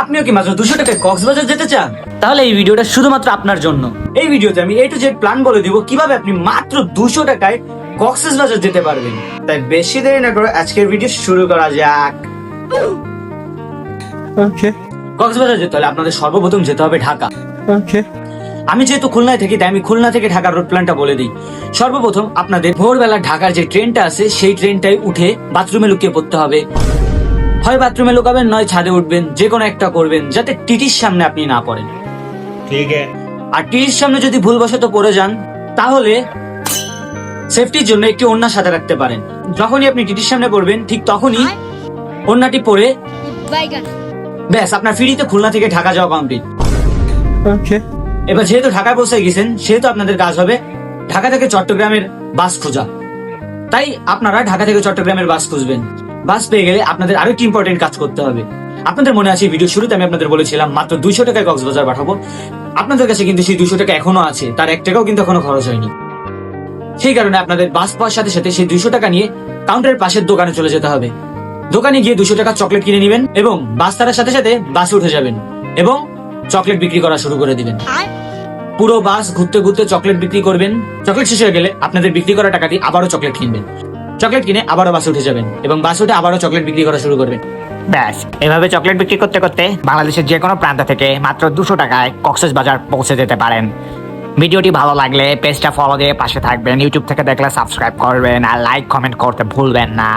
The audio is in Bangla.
আপনিও কি মাত্র 200 টাকায় কক্সবাজার যেতে চান? তাহলে এই ভিডিওটা শুধুমাত্র আপনার জন্য। এই ভিডিওতে আমি A to Z প্ল্যান বলে দিব কিভাবে আপনি মাত্র 200 টাকায় কক্সবাজার যেতে পারবেন। তাই বেশি দেরি না করে আজকের ভিডিও শুরু করা যাক। ওকে কক্সবাজার যেতে হলে আপনাদের সর্বপ্রথম যেতে হবে ঢাকা। ওকে আমি যেহেতু খুলনায় থাকি তাই আমি খুলনা থেকে ঢাকার রুট প্ল্যানটা বলে দিই। সর্বপ্রথম আপনাদের ভোরবেলা ঢাকার যে ট্রেনটা আছে সেই ট্রেনটায় উঠে বাথরুমে লুকিয়ে পড়তে হবে। হয় বাথরুমে লুকাবেন নয় ছাদে উঠবেন, যে কোনো একটা করবেন যাতে টিটির সামনে আপনি না পড়েন। ঠিক আছে আর টিটির সামনে যদি ভুলবশত পড়ে যান তাহলে সেফটির জন্য একটি ওড়নার সাথে রাখতে পারেন। যখনই আপনি টিটির সামনে পড়বেন ঠিক তখনই ওড়নাটি পরে ব্যাস আপনার ফ্রিতে খুলনা থেকে ঢাকা যাওয়া কমপ্লিট। ওকে এবার যেহেতু ঢাকায় পৌঁছে গেছেন সেহেতু আপনাদের কাজ হবে ঢাকা থেকে চট্টগ্রামের বাস খোঁজা। তাই আপনারা ঢাকা থেকে চট্টগ্রামের বাস খুঁজবেন। বাস পেয়ে গেলে আপনাদের আরো একটি ইম্পর্টেন্ট কাজ করতে হবে। আপনাদের মনে আছে ভিডিও শুরুতে আমি আপনাদের বলেছিলাম মাত্র 200 টাকায় কক্সবাজার পাঠাবো। আপনাদের কাছে কিন্তু সেই 200 টাকা এখনো আছে, তার 1 টাকাও কিন্তু এখনো খরচ হয়নি। সেই কারণে আপনাদের বাস পাওয়ার সাথে সাথে সেই 200 টাকা নিয়ে কাউন্টারের পাশের দোকানে চলে যেতে হবে। দোকানে গিয়ে 200 টাকা চকলেট কিনে নেবেন এবং বাস ছাড়ার সাথে সাথে বাসে উঠে যাবেন এবং চকলেট বিক্রি করা শুরু করে দিবেন। পুরো বাস ঘুরতে ঘুরতে চকলেট বিক্রি করবেন। চকলেট শেষ হয়ে গেলে আপনাদের বিক্রি করা টাকা দিয়ে আবারও চকলেট কিনবেন। চকলেট কিনে আবারও বাসে উঠে যাবেন এবং বাসে উঠে আবারও চকলেট বিক্রি করা শুরু করবেন। ব্যাস এভাবে চকলেট বিক্রি করতে করতে বাংলাদেশের যে কোনো প্রান্ত থেকে মাত্র 200 টাকায় কক্সবাজার পৌঁছে যেতে পারেন। ভিডিওটি ভালো লাগলে পেজটা ফলো দিয়ে পাশে থাকবেন। ইউটিউব থেকে দেখলে সাবস্ক্রাইব করবেন আর লাইক কমেন্ট করতে ভুলবেন না।